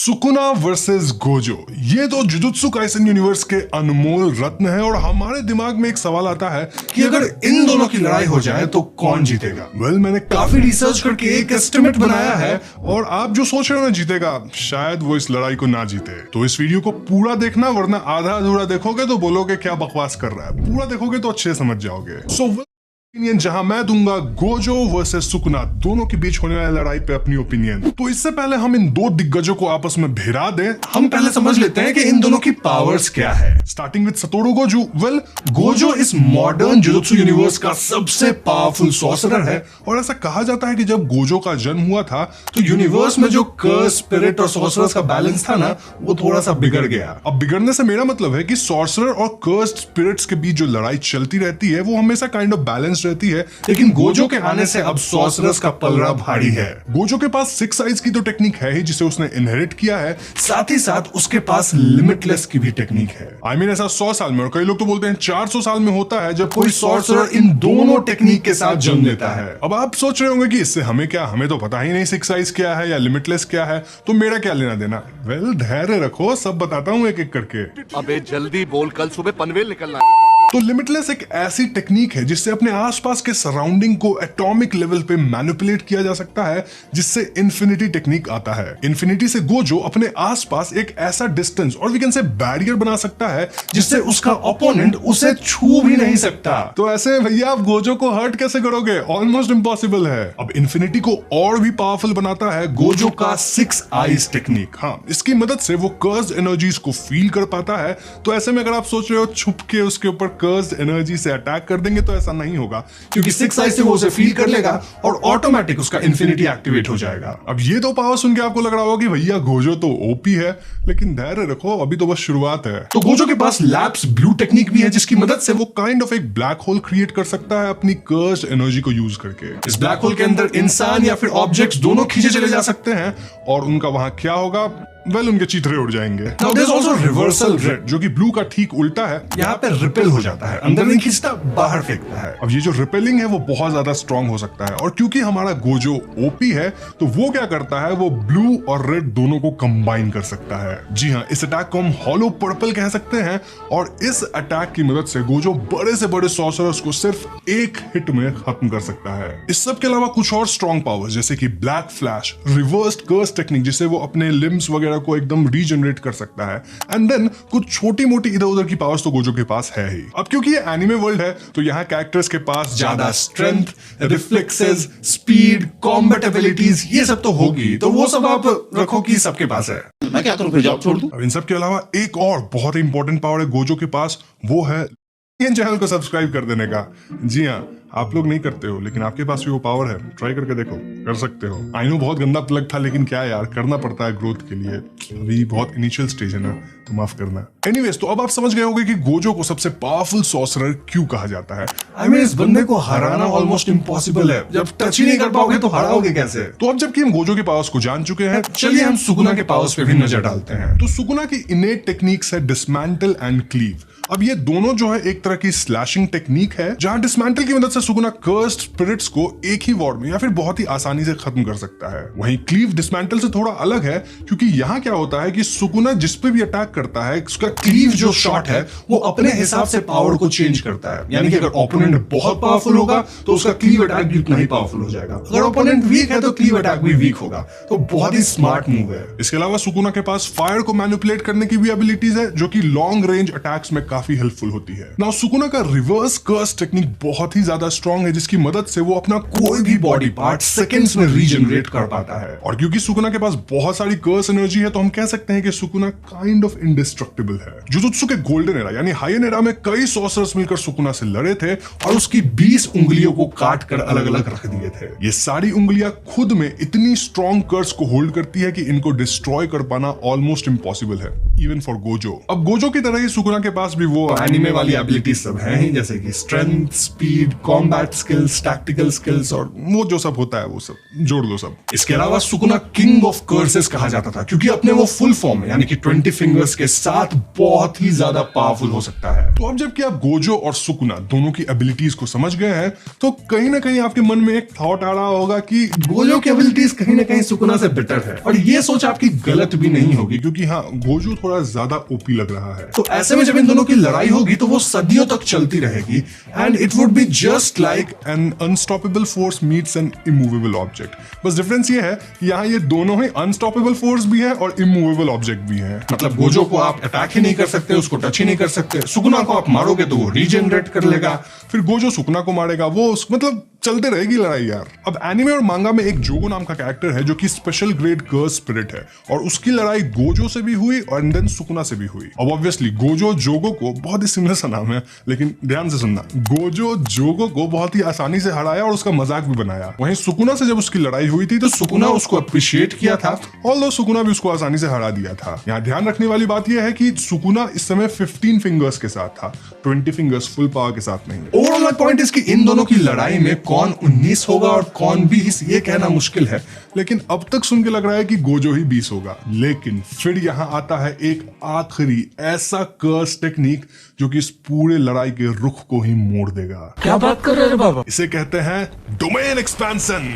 Sukuna versus Gojo, ये तो jujutsu Kaisen universe के अनमोल रत्न है और हमारे दिमाग में एक सवाल आता है कि अगर इन दोनों की लड़ाई हो जाए तो कौन जीतेगा। मैंने काफी रिसर्च करके एक एस्टिमेट बनाया है और आप जो सोच रहे हो ना जीतेगा, शायद वो इस लड़ाई को ना जीते। तो इस वीडियो को पूरा देखना, वरना आधा अधूरा देखोगे तो बोलोगे क्या बकवास कर रहा है। पूरा देखोगे तो अच्छे समझ जाओगे। ओपिनियन जहां मैं दूंगा गोजो वर्सेस सुकुना, दोनों के बीच होने वाली लड़ाई पे अपनी ओपिनियन। तो इससे पहले हम इन दो दिग्गजों को आपस में भिड़ा दें, हम पहले समझ लेते हैं कि इन दोनों की पावर्स क्या है। Starting with Satoru Gojo. Gojo इस मॉडर्न जुजुत्सु यूनिवर्स का सबसे पावरफुल सॉर्सरर है और ऐसा कहा जाता है कि जब गोजो का जन्म हुआ था तो यूनिवर्स में जो कर्स, स्पिरिट और सॉर्सरर्स का बैलेंस था ना, वो थोड़ा सा बिगड़ गया। अब बिगड़ने से मेरा मतलब है कि सॉर्सरर और कर्स्ड स्पिरिट्स के बीच जो लड़ाई चलती रहती है वो हमेशा काइंड ऑफ बैलेंस रहती है, लेकिन गोजो के आने से अब सॉर्सरर्स का पलड़ा भारी है। गोजो के पास 6 आइज की तो टेक्निक है ही जिसे उसने इनहेरिट किया है, साथ ही साथ उसके पास लिमिटलेस की भी टेक्निक है। आई मीन ऐसा 100 साल में, और कई लोग तो बोलते हैं 400 साल में होता है जब कोई सॉर्सरर इन दोनों टेक्निक के साथ जन्म लेता है। अब आप सोच रहे होंगे कि इससे हमें क्या, हमें तो पता ही नहीं 6 आइज क्या है या लिमिटलेस क्या है, तो मेरा क्या लेना देना। धैर्य रखो, सब बताता हूँ एक एक करके। अबे जल्दी बोल, कल सुबह पनवेल निकलना। तो लिमिटलेस एक ऐसी टेक्निक है जिससे अपने आसपास के सराउंडिंग को एटॉमिक लेवल पे मैनिपुलेट किया जा सकता है, जिससे इन्फिनिटी टेक्निक आता है। इन्फिनिटी से गोजो अपने आसपास एक ऐसा डिस्टेंस और वी कैन से बैरियर बना सकता है जिससे उसका ओपोनेंट उसे छू भी नहीं सकता। तो ऐसे भैया आप गोजो को हर्ट कैसे करोगे? ऑलमोस्ट इम्पॉसिबल है। अब इन्फिनिटी को और भी पावरफुल बनाता है गोजो का 6 आइज टेक्निक। हाँ, इसकी मदद से वो कर्स्ड एनर्जीज को फील कर पाता है। तो ऐसे में अगर आप सोच रहे हो छुप के उसके ऊपर कर्स्ड एनर्जी से अटैक कर देंगे, तो ऐसा नहीं होगा, क्योंकि 6 आइज से वो उसे फील कर लेगा और ऑटोमेटिक उसका इन्फिनिटी एक्टिवेट हो जाएगा। अब ये तो पावर सुन के आपको लग रहा होगा कि भैया गोजो तो ओपी है, लेकिन धैर्य रखो, अभी तो बस शुरुआत है। तो गोजो के पास लैप्स ब्लू टेक्निक भी है, जिसकी मदद से वो काइंड ऑफ एक ब्लैक होल क्रिएट कर सकता है अपनी कर्स्ड एनर्जी को यूज करके। इस ब्लैक होल के अंदर इंसान या फिर ऑब्जेक्ट्स दोनों खींचे चले जा सकते हैं और उनका वहां क्या होगा, उनके चीथड़े उड़ जाएंगे। Now there's also reversal red, जो कि ब्लू का ठीक उल्टा है। यहाँ पे रिपेल हो जाता है, अंदर नहीं खींचता, बाहर फेंकता है। अब ये जो रिपेलिंग है वो बहुत ज्यादा स्ट्रॉन्ग हो सकता है, और क्योंकि हमारा गोजो ओपी है तो वो क्या करता है, वो ब्लू और रेड दोनों को कंबाइन कर सकता है। जी हाँ, इस अटैक को हम हॉलो पर्पल कह सकते हैं, और इस अटैक की मदद से गोजो बड़े से बड़े सॉर्सरर्स को सिर्फ एक हिट में खत्म कर सकता है। इस सब के अलावा कुछ और स्ट्रॉन्ग पावर्स जैसे कि black flash, reversed curse technique जिससे वो अपने लिम्स वगैरह को एकदम रीजनरेट कर सकता है, एंड देन कुछ छोटी मोटी इधर उधर की पावर्स तो गोजो के पास है ही। अब क्योंकि ये एनिमे वर्ल्ड है तो यहाँ कैरेक्टर्स के पास ज्यादा strength, reflexes, speed, combat abilities ये सब तो होगी, तो वो सब आप रखो कि सबके पास है। मैं क्या करूं, फिर जॉब छोड़ दूं? अब इन सब के अलावा एक और बहुत ही इंपॉर्टेंट पावर है गोजो के पास, वो है चैनल को सब्सक्राइब कर देने का। जी हाँ, आप लोग नहीं करते हो, लेकिन आपके पास भी वो पावर है, ट्राई करके देखो, कर सकते हो। आई नो बहुत गंदा प्लग था, लेकिन क्या यार, करना पड़ता है ग्रोथ के लिए, अभी बहुत इनिशियल स्टेज है ना, तो माफ करना। एनीवेज, तो अब आप समझ गए होंगे कि गोजो को सबसे पावरफुल सॉर्सरर क्यों कहा जाता है। आई मीन इस बंदे को हराना ऑलमोस्ट इम्पॉसिबल है, जब टच ही नहीं कर पाओगे तो हराओगे कैसे। तो अब जबकि हम गोजो के पावर्स को जान चुके हैं, चलिए हम सुकुना के पावर्स पे भी नजर डालते हैं। तो सुकुना की इनेट टेक्निक्स है डिसमेंटल एंड क्लीव। अब ये दोनों जो है एक तरह की स्लैशिंग टेक्निक है, जहां डिसमेंटल की मदद से सुकुना कर्स्ड स्पिरिट्स को एक ही वॉर में या फिर बहुत ही आसानी से खत्म कर सकता है। वहीं क्लीव डिसमेंटल से थोड़ा अलग है, क्योंकि यहाँ क्या होता है कि सुकुना जिस पे भी अटैक करता है, उसका क्लीव जो शॉट है वो अपने हिसाब से पावर को चेंज करता है। यानी कि अगर ओपोनेंट बहुत पावरफुल होगा तो उसका क्लीव अटैक भी उतना ही पावरफुल हो जाएगा, अगर ओपोनेंट वीक है तो क्लीव अटैक भी वीक होगा। तो बहुत ही स्मार्ट मूव है। इसके अलावा सुकुना के पास फायर को मैनिपुलेट करने की भी एबिलिटीज है, जो कि लॉन्ग रेंज अटैक्स में काफी हेल्पफुल होती है। नाउ सुकुना का रिवर्स कर्स टेक्निक बहुत ही ज्यादा स्ट्रॉन्ग है, जिसकी मदद से वो अपना कोई भी बॉडी पार्ट सेकंड्स में रीजनरेट कर पाता है। और क्योंकि सुकुना के पास बहुत सारी कर्स एनर्जी है, तो हम कह सकते हैं कि सुकुना काइंड ऑफ इंडिस्ट्रक्टिबल है। जुजुत्सु के गोल्डन एरा यानी हायन एरा में कई सॉर्सरर्स मिलकर सुकुना से लड़े थे और उसकी 20 उंगलियों को काट कर अलग अलग रख दिए थे। ये सारी उंगलियां खुद में इतनी स्ट्रॉन्ग कर्स को होल्ड करती है कि इनको डिस्ट्रॉय कर पाना ऑलमोस्ट इम्पॉसिबल है। Even for Gojo. अब गोजो की तरह ही सुकुना के पास भी वो एनिमे वाली एबिलिटीज सब हैं ही, जैसे कि strength, speed, combat skills, tactical skills और वो जो सब होता है वो सब जोड़ दो सब। इसके अलावा सुकुना किंग ऑफ कर्सेस कहा जाता था क्योंकि अपने वो फुल फॉर्म यानी कि 20 फिंगर्स के साथ बहुत ही ज्यादा पावरफुल हो सकता है। तो अब जबकि आप गोजो और सुकुना दोनों की एबिलिटीज को समझ गए हैं तो कहीं ना कहीं आपके मन में एक थॉट आ रहा होगा कि गोजो की एबिलिटीज कहीं ना कहीं सुकुना से बेटर है। और ये सोच आपकी गलत भी नहीं होगी क्योंकि हाँ, गोजो थोड़ा ज्यादा ओपी लग रहा है। तो ऐसे में जब इन दोनों की लड़ाई होगी तो वो सदियों तक चलती रहेगी and it would be just like an unstoppable force meets N immovable object. बस डिफरेंस ये है कि यहाँ ये दोनों ही अनस्टॉपेबल फोर्स भी है और इमूवेबल ऑब्जेक्ट भी है। मतलब गोजो को आप अटैक ही नहीं कर सकते, उसको टच ही नहीं कर सकते। सुकुना को आप मारोगे तो वो रीजनरेट कर लेगा, फिर गोजो सुकुना को मारेगा, वो मतलब चलते रहेगी लड़ाई यार। अब एनिमे और मांगा में एक जोगो नाम का कैरेक्टर है जो कि स्पेशल ग्रेड कर्स स्पिरिट है और उसकी लड़ाई गोजो से भी हुई और देन सुकुना से भी हुई। अब ऑब्वियसली गोजो जोगो को, बहुत ही सिमिलर सा नाम है लेकिन ध्यान से सुनना, गोजो जोगो को बहुत ही आसानी से हराया और उसका मजाक भी बनाया। वहीं सुकुना से जब उसकी लड़ाई हुई थी तो सुकुना उसको अप्रिशिएट किया था, ऑल्दो सुकुना भी उसको आसानी से हरा दिया था। यहाँ ध्यान रखने वाली बात यह है कि सुकुना इस समय 15 फिंगर्स के साथ था, 20 फिंगर्स फुल पावर के साथ नहीं। ओवरऑल पॉइंट इसकी इन दोनों की लड़ाई में कौन 19 होगा और कौन 20 ये कहना मुश्किल है, लेकिन अब तक सुन के लग रहा है कि गोजो ही 20 होगा। लेकिन फिर यहाँ आता है एक आखिरी ऐसा कर्स टेक्निक जो कि इस पूरे लड़ाई के रुख को ही मोड़ देगा। क्या बात कर रहे हैं बाबा? इसे कहते हैं डोमेन एक्सपेंशन।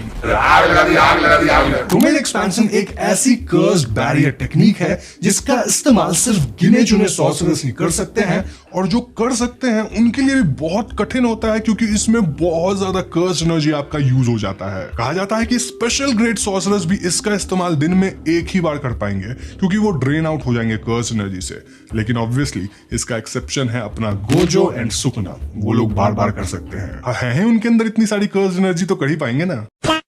डोमेन एक्सपेंशन एक ऐसी कर्स्ड बैरियर टेक्निक है जिसका इस्तेमाल सिर्फ गिने चुने सॉर्सरर्स ही कर सकते हैं और जो कर सकते हैं उनके लिए भी बहुत कठिन होता है क्योंकि इसमें बहुत ज्यादा कर्स्ड एनर्जी आपका यूज हो जाता है। कहा जाता है कि स्पेशल ग्रेड सॉर्सरर्स भी इसका इस्तेमाल दिन में एक ही बार कर पाएंगे क्योंकि वो ड्रेन आउट हो जाएंगे कर्स्ड एनर्जी से। लेकिन ऑब्वियसली इसका एक्सेप्शन है अपना गोजो एंड सुकुना, वो लोग बार बार कर सकते हैं उनके अंदर इतनी सारी कर्स्ड एनर्जी तो कर ही पाएंगे ना।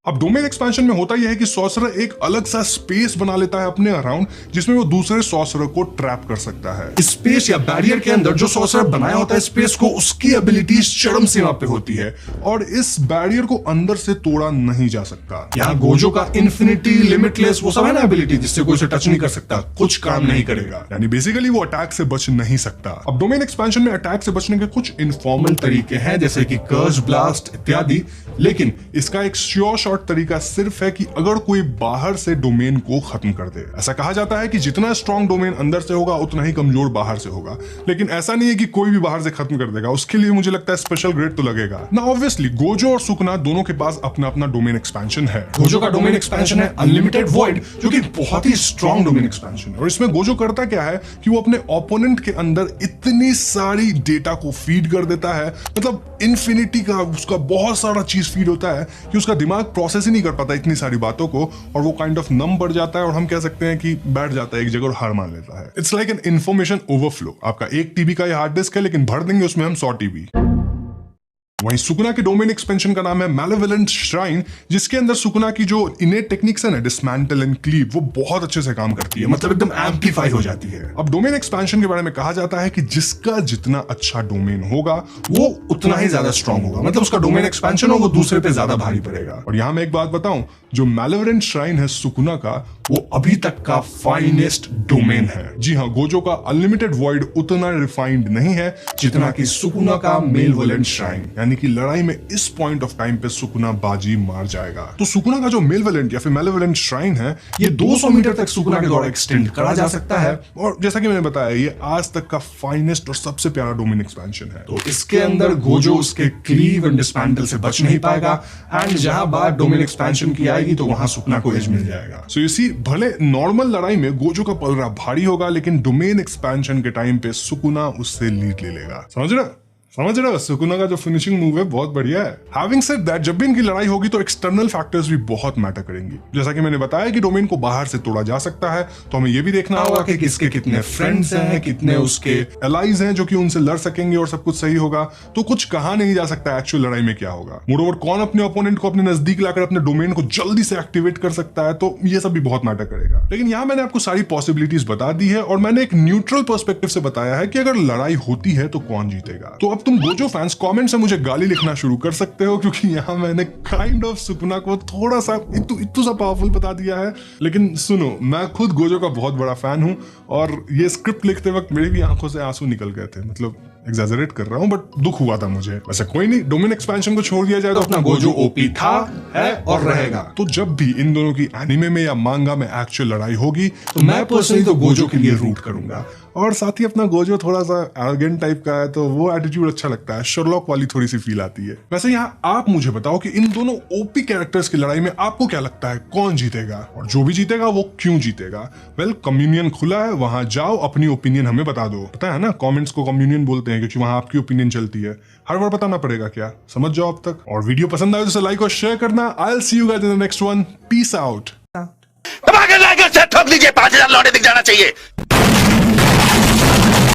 अब डोमेन एक्सपेंशन में होता यह है कि सॉर्सरर एक अलग सा स्पेस बना लेता है अपने अराउंड जिसमें वो दूसरे सॉर्सरर को ट्रैप कर सकता है। स्पेस या बैरियर के अंदर जो सॉर्सरर बनाया होता है स्पेस को, उसकी एबिलिटीज चरम सीमा पे होती है और इस बैरियर को अंदर से तोड़ा नहीं जा सकता। यहाँ गोजो का इन्फिनिटी, लिमिटलेस वो सब है ना एबिलिटी जिससे कोई उसे टच नहीं कर सकता, कुछ काम नहीं करेगा, यानी बेसिकली वो अटैक से बच नहीं सकता। अब डोमेन एक्सपेंशन में अटैक से बचने के कुछ इनफॉर्मल तरीके हैं जैसे कि कर्स ब्लास्ट इत्यादि, लेकिन इसका एक श्योर शॉट तरीका सिर्फ है कि अगर कोई बाहर से डोमेन को खत्म कर दे। ऐसा कहा जाता है कि जितना स्ट्रॉन्ग डोमेन अंदर से होगा उतना ही कमजोर बाहर से होगा, लेकिन ऐसा नहीं है कि कोई भी बाहर से खत्म कर देगा। उसके लिए मुझे लगता है स्पेशल ग्रेड तो लगेगा ना। ऑब्वियसली गोजो और सुकुना दोनों के पास अपना अपना डोमेन एक्सपेंशन है। गोजो का डोमेन एक्सपेंशन है अनलिमिटेड वॉइड जो कि बहुत ही स्ट्रॉन्ग डोमेन एक्सपेंशन है और इसमें गोजो करता क्या है कि वो अपने ओपोनेंट के अंदर इतनी सारी डेटा को फीड कर देता है, मतलब इन्फिनिटी का उसका बहुत सारा चीज फीड होता है कि उसका दिमाग प्रोसेस ही नहीं कर पाता इतनी सारी बातों को और वो काइंड ऑफ नम बढ़ जाता है और हम कह सकते हैं कि बैठ जाता है एक जगह और हार मान लेता है। It's like an information overflow. आपका 1 TB का ये हार्ड डिस्क है लेकिन भर देंगे उसमें हम 100 TB। वहीं सुकुना के डोमेन एक्सपेंशन का नाम है मैलेवोलेंट श्राइन, जिसके अंदर सुकुना की जो इनेट टेक्निक्स है ना, डिसमेंटल एंड क्लीव, वो बहुत अच्छे से काम करती है, मतलब एकदम एम्प्लीफाई हो जाती है। अब डोमेन एक्सपेंशन के बारे में कहा जाता है कि जिसका जितना अच्छा डोमेन होगा वो उतना ही ज्यादा स्ट्रॉन्ग होगा, मतलब उसका डोमेन एक्सपेंशन हो वो दूसरे पे ज्यादा भारी पड़ेगा। और यहां मैं एक बात बताऊं, जो मैलेवोलेंट श्राइन है सुकुना का, वो अभी तक का फाइनेस्ट डोमेन है। जी हाँ, गोजो का अनलिमिटेड वॉइड उतना रिफाइंड नहीं है जितना कि सुकुना का मेलेवोलेंट श्राइन, यानी कि लड़ाई में इस पॉइंट ऑफ टाइम पे सुकुना बाजी मार जाएगा। तो सुकुना का जो मेलेवोलेंट या फिर मैलेवोलेंट श्राइन है, ये 200 मीटर तक सुकुना के द्वारा एक्सटेंड करा जा सकता है और जैसा कि मैंने बताया ये आज तक का फाइनेस्ट और सबसे प्यारा डोमेन एक्सपेंशन है। तो इसके अंदर गोजो उसके क्लीव एंड डिसमेंटल से बच नहीं पाएगा एंड जहां बात डोमेन एक्सपेंशन की आएगी तो वहां सुकुना को एज मिल जाएगा। सो यू सी, भले नॉर्मल लड़ाई में गोजो का पलड़ा भारी होगा लेकिन डोमेन एक्सपेंशन के टाइम पे सुकुना उससे लीड ले लेगा। समझ रहे हो? सुकुना का जो फिनिशिंग मूव है बहुत बढ़िया है। हैविंग सेड दैट, जब भी इनकी लड़ाई होगी तो एक्सटर्नल फैक्टर्स भी बहुत मैटर करेंगी। जैसा कि मैंने बताया कि डोमेन को बाहर से तोड़ा जा सकता है, तो हमें ये भी देखना होगा कि किसके कितने फ्रेंड्स हैं, कितने उसके एलाइज हैं जो कि उनसे लड़ सकेंगे और सब कुछ सही होगा। तो कुछ कहा नहीं जा सकता एक्चुअल लड़ाई में क्या होगा। मोरओवर कौन अपने ओपोनेंट को अपने नजदीक लाकर अपने डोमेन को जल्दी से एक्टिवेट कर सकता है, तो ये सब भी बहुत मैटर करेगा। लेकिन यहाँ मैंने आपको सारी पॉसिबिलिटीज बता दी है और मैंने एक न्यूट्रल पर्सपेक्टिव से बताया है कि अगर लड़ाई होती है तो कौन जीतेगा। तो अब तुम गोजो फैंस कमेंट से मुझे गाली लिखना शुरू कर सकते हो, क्योंकि यहाँ मैंने काइंड ऑफ सुकुना को थोड़ा सा इतू सा पावरफुल बता दिया है। लेकिन सुनो, मैं खुद गोजो का बहुत बड़ा फैन हूँ और ये स्क्रिप्ट लिखते वक्त मेरी भी आंखों से आंसू निकल गए थे। मतलब एग्जैजरेट कर रहा हूँ, बट दुख हुआ था मुझे। वैसे कोई नहीं, डोमेन एक्सपेंशन को छोड़ दिया जाए तो अपना गोजो ओपी था, है और रहेगा। तो जब भी इन दोनों की एनिमे में या मांगा में एक्चुअल लड़ाई होगी तो मैं पर्सनली तो गोजो के लिए रूट करूंगा। और साथ ही अपना गोजो थोड़ा सा एरोगेंट टाइप का है, तो वो एटीट्यूड अच्छा लगता है, शर्लॉक वाली थोड़ी सी फील आती है। वैसे यहाँ आप मुझे बताओ कि इन दोनों ओपी कैरेक्टर्स की लड़ाई में आपको क्या लगता है, कौन जीतेगा, और जो भी जीतेगा वो क्यों जीतेगा? वेल, कम्युनियन खुला है, वहां जाओ, अपनी ओपिनियन हमें बता दो। पता है ना, कमेंट्स को कम्युनियन बोलते हैं क्योंकि वहां आपकी ओपिनियन चलती है। हर बार बताना पड़ेगा क्या? समझ जाओ अब तक। और वीडियो पसंद आए तो लाइक और शेयर करना। I will see you guys in the next one. Peace out. दबा के लाइक और शेयर ठोक दीजिए, 5000 लौटे दिख जाना चाहिए।